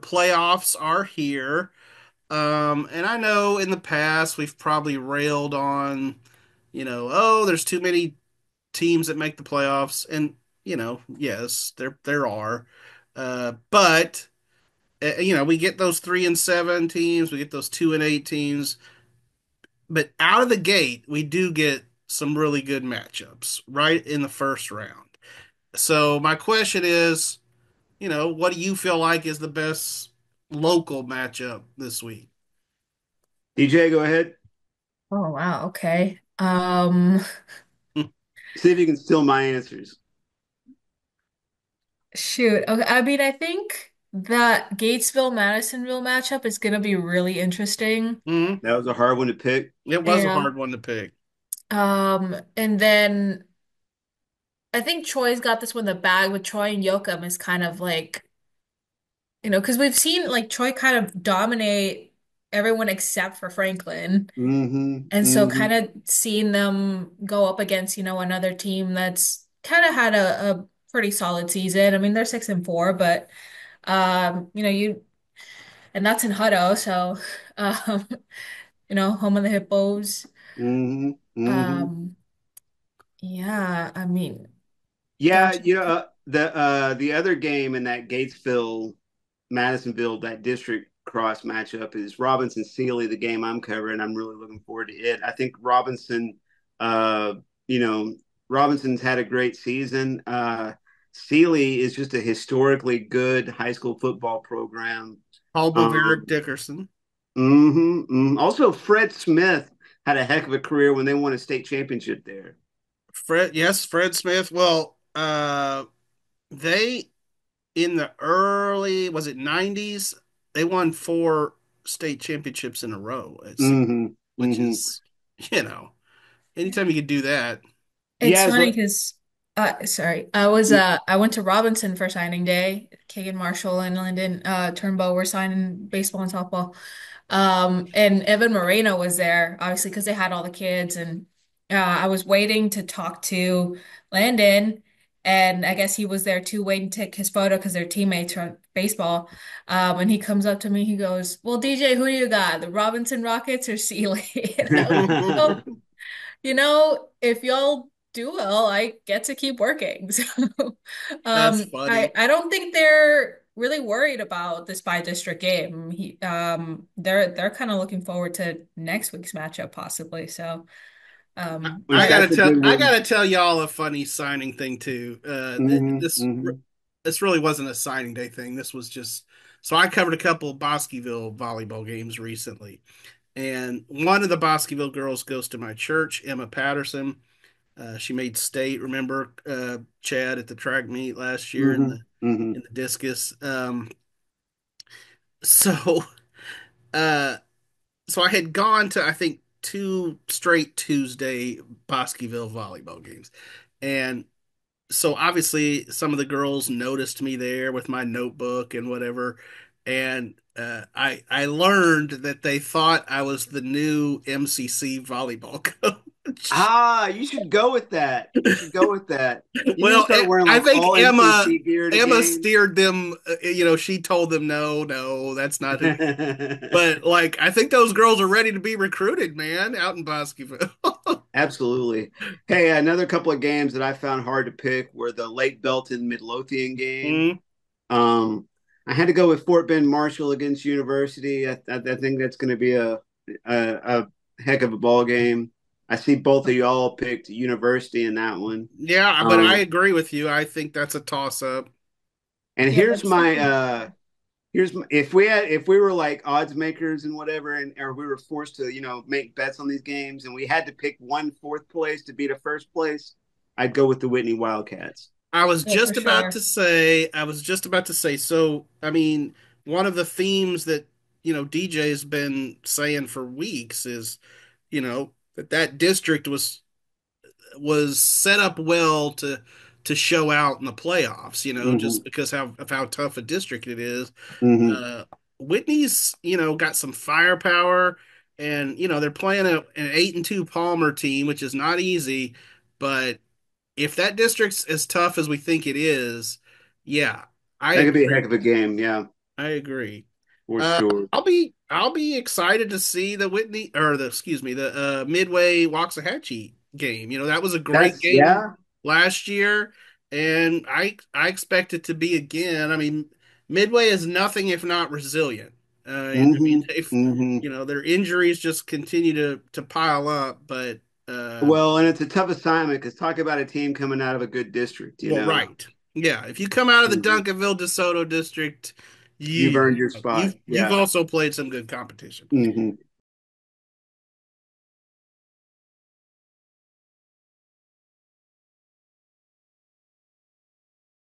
playoffs are here. And I know in the past we've probably railed on, oh, there's too many teams that make the playoffs, and yes, there are, but we get those 3-7 teams, we get those 2-8 teams, but out of the gate, we do get some really good matchups right in the first round. So my question is, what do you feel like is the best local matchup this week? DJ, go ahead. Oh wow, okay. See if you can steal my answers. Shoot. Okay, I mean, I think that Gatesville-Madisonville matchup is gonna be really interesting. Mhm. That was a hard one to pick. It was a Yeah. hard one to pick. And then I think Troy's got this one in the bag with Troy and Yoakum is kind of like, because we've seen like Troy kind of dominate everyone except for Franklin. Mm-hmm. And so Mm-hmm. kind of seeing them go up against, another team that's kind of had a pretty solid season. I mean, they're 6-4, but and that's in Hutto, so um, home of the Hippos. Mm-hmm. Mm-hmm. Um, yeah, I mean, Yeah, gosh. the other game in that Gatesville, Madisonville, that district cross matchup is Robinson Sealy, the game I'm covering. I'm really looking forward to it. I think uh, you know, Robinson's had a great season. Sealy is just a historically good high school football program. Paul Bavaric Um, Dickerson. Also, Fred Smith had a heck of a career when they won a state championship there. Yes, Fred Smith. Well, they in the early, was it 90s, they won 4 state championships in a row at Seton, hmm which hmm is, you know, anytime you could do that. It's Yeah, funny so because sorry. I went to Robinson for signing day. Kagan Marshall and Lyndon Turnbow were signing baseball and softball. And Evan Moreno was there, obviously, because they had all the kids. And I was waiting to talk to Landon, and I guess he was there too, waiting to take his photo because they're teammates from baseball. And he comes up to me, he goes, "Well, DJ, who do you got? The Robinson Rockets or Sealy?" And I was like, "Well, if y'all do well, I get to keep working." So, That's I funny. I don't think they're really worried about this by district game. They're kind of looking forward to next week's matchup possibly. So, which that's a good I one. gotta tell y'all a funny signing thing too. This really wasn't a signing day thing. This was just so I covered a couple of Bosqueville volleyball games recently, and one of the Bosqueville girls goes to my church, Emma Patterson. She made state. Remember Chad at the track meet last year in hmm the hmm discus. So uh, so I had gone to I think 2 straight Tuesday Bosqueville volleyball games, and so obviously some of the girls noticed me there with my notebook and whatever, and I learned that they thought I was the new MCC volleyball coach. You should go with that. You should go with that. You need to Well, start wearing I like think all MCC gear to Emma games. steered them. She told them no, no, that's not who. But like, I think those girls are ready to be recruited, man, out in Bosqueville. Absolutely. Hey, another couple of games that I found hard to pick were the Lake Belton Midlothian game. Mm, Um, I had to go with Fort Bend Marshall against University. I think that's going to be a heck of a ball game. I see both of y'all picked University in that one. yeah, but I Um, agree with you. I think that's a toss up. and yeah, here's that's my definitely. if we were like odds makers and whatever, and or we were forced to make bets on these games, and we had to pick one fourth place to be the first place, I'd go with the Whitney Wildcats. Oh, for sure. I was just about to say, so, I mean, one of the themes that, DJ's been saying for weeks is, that district was set up well to show out in the playoffs, Mm-hmm. just because of how tough a district it is. Mm-hmm. Uh, Whitney's, got some firepower, and they're playing an 8-2 Palmer team, which is not easy. But if that district's as tough as we think it is, yeah, I That could be a heck agree. of a game. Yeah. I agree. for sure. I'll be excited to see the Whitney or the excuse me the Midway Waxahachie game. That was a great That's game yeah. last year, and I expect it to be again. I mean, Midway is nothing if not resilient. I mean, Hmm. if Hmm. their injuries just continue to pile up, but uh, Well, and it's a tough assignment because talk about a team coming out of a good district, you well, know. right, yeah. If you come out of the Mhm. Duncanville DeSoto district, You've you earned your spot. you've Yeah. also played some good competition. Hmm.